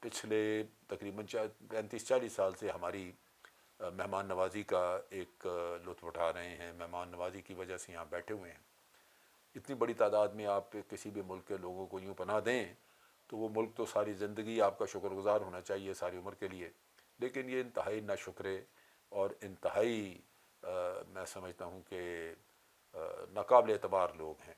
پچھلے تقریباً 35-40 سال سے ہماری مہمان نوازی کا ایک لطف اٹھا رہے ہیں. مہمان نوازی کی وجہ سے یہاں بیٹھے ہوئے ہیں. اتنی بڑی تعداد میں آپ کسی بھی ملک کے لوگوں کو یوں پناہ دیں تو وہ ملک تو ساری زندگی آپ کا شکر گزار ہونا چاہیے ساری عمر کے لیے. لیکن یہ انتہائی ناشکرے اور انتہائی میں سمجھتا ہوں کہ ناقابل اعتبار لوگ ہیں.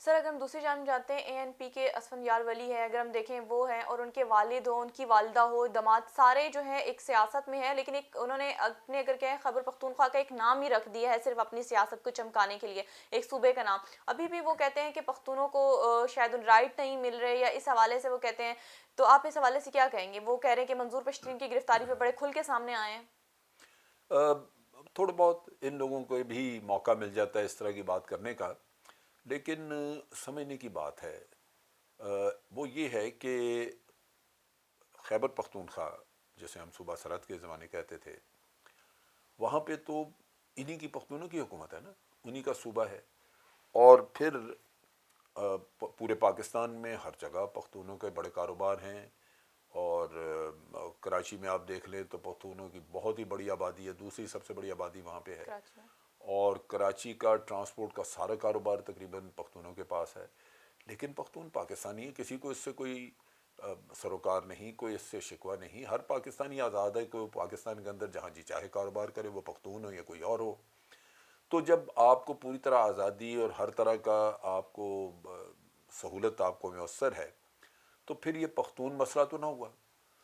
سر اگر ہم دوسری جانب جاتے ہیں ANP کے اسفندیار ولی ہے، اگر ہم دیکھیں وہ ہیں اور ان کے والد ہو، ان کی والدہ ہو، داماد، سارے جو ہیں ایک سیاست میں ہیں، لیکن ایک انہوں نے اپنے اگر کہیں خیبر پختونخوا کا ایک نام ہی رکھ دیا ہے صرف اپنی سیاست کو چمکانے کے لیے، ایک صوبے کا نام. ابھی بھی وہ کہتے ہیں کہ پختونوں کو شاید رائٹ نہیں مل رہے، یا اس حوالے سے وہ کہتے ہیں. تو آپ اس حوالے سے کیا کہیں گے؟ وہ کہہ رہے ہیں کہ منظور پشتین کی گرفتاری پہ بڑے کھل کے سامنے آئے ہیں. تھوڑا بہت ان لوگوں کو بھی موقع مل جاتا ہے اس طرح کی بات کرنے کا، لیکن سمجھنے کی بات ہے وہ یہ ہے کہ خیبر پختونخوا جسے ہم صوبہ سرحد کے زمانے کہتے تھے، وہاں پہ تو انہی کی پختونوں کی حکومت ہے نا، انہی کا صوبہ ہے. اور پھر پورے پاکستان میں ہر جگہ پختونوں کے بڑے کاروبار ہیں. اور کراچی میں آپ دیکھ لیں تو پختونوں کی بہت ہی بڑی آبادی ہے، دوسری سب سے بڑی آبادی وہاں پہ ہے. کراچی میں اور کراچی کا ٹرانسپورٹ کا سارا کاروبار تقریباً پختونوں کے پاس ہے. لیکن پختون پاکستانی ہے، کسی کو اس سے کوئی سروکار نہیں، کوئی اس سے شکوہ نہیں. ہر پاکستانی آزاد ہے کہ وہ پاکستان کے اندر جہاں جی چاہے کاروبار کرے، وہ پختون ہو یا کوئی اور ہو. تو جب آپ کو پوری طرح آزادی اور ہر طرح کا آپ کو سہولت آپ کو میسر ہے، تو پھر یہ پختون مسئلہ تو نہ ہوا.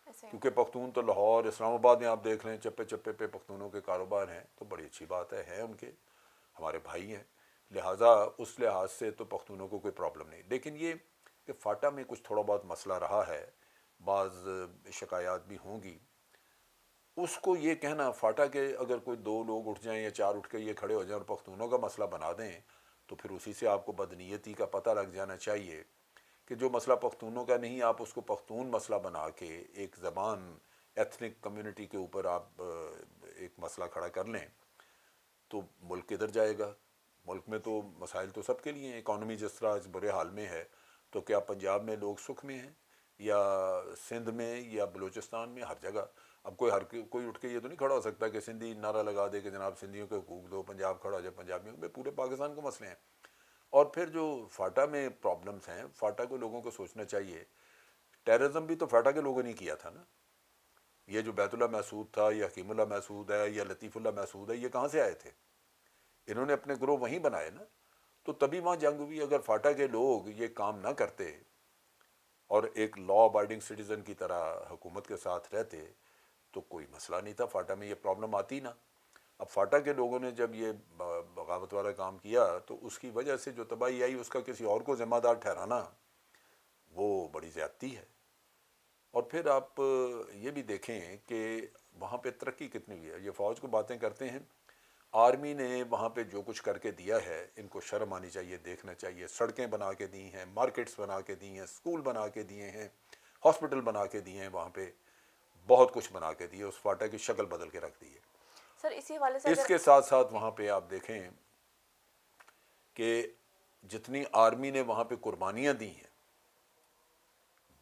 ایسے کیونکہ پختون تو لاہور، اسلام آباد میں آپ دیکھ لیں چپے چپے پہ پختونوں کے کاروبار ہیں، تو بڑی اچھی بات ہے، ہیں ان کے ہمارے بھائی ہیں. لہٰذا اس لحاظ سے تو پختونوں کو کوئی پرابلم نہیں. لیکن یہ کہ فاٹا میں کچھ تھوڑا بہت مسئلہ رہا ہے، بعض شکایات بھی ہوں گی. اس کو یہ کہنا فاٹا کے اگر کوئی 2 لوگ اٹھ جائیں یا 4 اٹھ کے یہ کھڑے ہو جائیں اور پختونوں کا مسئلہ بنا دیں، تو پھر اسی سے آپ کو بدنیتی کا پتہ لگ جانا چاہیے کہ جو مسئلہ پختونوں کا نہیں، آپ اس کو پختون مسئلہ بنا کے ایک زبان ایتھنک کمیونٹی کے اوپر آپ ایک مسئلہ کھڑا کر لیں تو ملک کدھر جائے گا. ملک میں تو مسائل تو سب کے لیے ہیں. اکانومی جس طرح اس برے حال میں ہے، تو کیا پنجاب میں لوگ سکھ میں ہیں یا سندھ میں یا بلوچستان میں؟ ہر جگہ. اب کوئی اٹھ کے یہ تو نہیں کھڑا ہو سکتا کہ سندھی نعرہ لگا دے کہ جناب سندھیوں کے حقوق دو، پنجاب کھڑا ہو جائے پنجابیوں میں. پورے پاکستان کو مسئلے ہیں. اور پھر جو فاٹا میں پرابلمز ہیں، فاٹا کو لوگوں کو سوچنا چاہیے، ٹیررزم بھی تو فاٹا کے لوگوں نے کیا تھا نا. یہ جو بیت اللہ محسود تھا یا حکیم اللہ محسود ہے یا لطیف اللہ محسود ہے، یہ کہاں سے آئے تھے؟ انہوں نے اپنے گروہ وہیں بنائے نا. تو تبھی وہاں جنگ ہوئی. اگر فاٹا کے لوگ یہ کام نہ کرتے اور ایک لا ابائڈنگ سٹیزن کی طرح حکومت کے ساتھ رہتے تو کوئی مسئلہ نہیں تھا، فاٹا میں یہ پرابلم آتی نا. اب فاٹا کے لوگوں نے جب یہ بغاوت والا کام کیا تو اس کی وجہ سے جو تباہی آئی، اس کا کسی اور کو ذمہ دار ٹھہرانا وہ بڑی زیادتی ہے. اور پھر آپ یہ بھی دیکھیں کہ وہاں پہ ترقی کتنی ہوئی ہے. یہ فوج کو باتیں کرتے ہیں، آرمی نے وہاں پہ جو کچھ کر کے دیا ہے، ان کو شرم آنی چاہیے، دیکھنا چاہیے. سڑکیں بنا کے دی ہیں، مارکیٹس بنا کے دی ہیں، اسکول بنا کے دیے ہیں، ہاسپٹل بنا کے دیے ہیں، وہاں پہ بہت کچھ بنا کے دیے. اس فاٹا کی شکل بدل کے رکھ دی ہے. سر اسی حوالے سے اس اگر کے ساتھ ساتھ وہاں پہ آپ دیکھیں کہ جتنی آرمی نے وہاں پہ قربانیاں دی ہیں،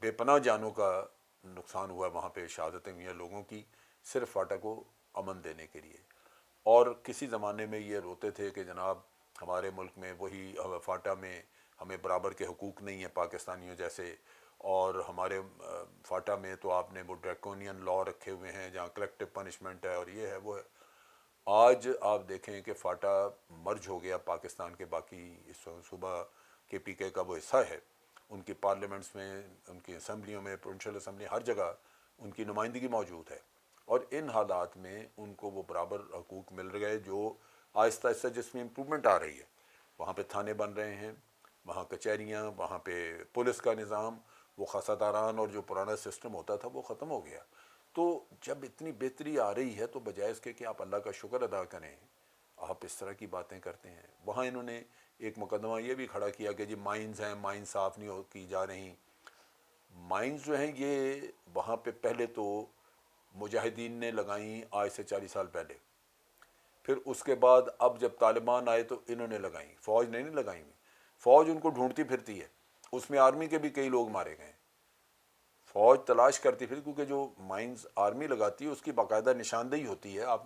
بے پناہ جانوں کا نقصان ہوا وہاں پہ، شہادتیں ہوئی ہیں لوگوں کی، صرف فاٹا کو امن دینے کے لیے. اور کسی زمانے میں یہ روتے تھے کہ جناب ہمارے ملک میں وہی فاٹا میں ہمیں برابر کے حقوق نہیں ہیں پاکستانیوں جیسے، اور ہمارے فاٹا میں تو آپ نے وہ ڈریکونین لا رکھے ہوئے ہیں جہاں کلیکٹیو پنشمنٹ ہے اور یہ ہے وہ ہے. آج آپ دیکھیں کہ فاٹا مرج ہو گیا پاکستان کے باقی صوبہ کے PK کا وہ حصہ ہے. ان کی پارلیمنٹس میں، ان کی اسمبلیوں میں، پروونشل اسمبلی، ہر جگہ ان کی نمائندگی موجود ہے. اور ان حالات میں ان کو وہ برابر حقوق مل گئے جو آہستہ آہستہ جس میں امپرومنٹ آ رہی ہے. وہاں پہ تھانے بن رہے ہیں، وہاں کچہریاں، وہاں پہ پولیس کا نظام، وہ خاصاداران اور جو پرانا سسٹم ہوتا تھا وہ ختم ہو گیا. تو جب اتنی بہتری آ رہی ہے تو بجائے اس کے کہ آپ اللہ کا شکر ادا کریں، آپ اس طرح کی باتیں کرتے ہیں. وہاں انہوں نے ایک مقدمہ یہ بھی کھڑا کیا کہ جی مائنز ہیں، مائنز صاف نہیں کی جا رہی. مائنز جو ہیں یہ وہاں پہ پہلے تو مجاہدین نے لگائیں آج سے 40 سال پہلے، پھر اس کے بعد اب جب طالبان آئے تو انہوں نے لگائیں، فوج نے نہیں لگائیں. فوج ان کو ڈھونڈتی پھرتی ہے، اس میں آرمی کے بھی کئی لوگ مارے گئے. فوج تلاش کرتی پھر، کیونکہ جو مائنز آرمی لگاتی ہے اس کی باقاعدہ نشاندہی ہوتی ہے، آپ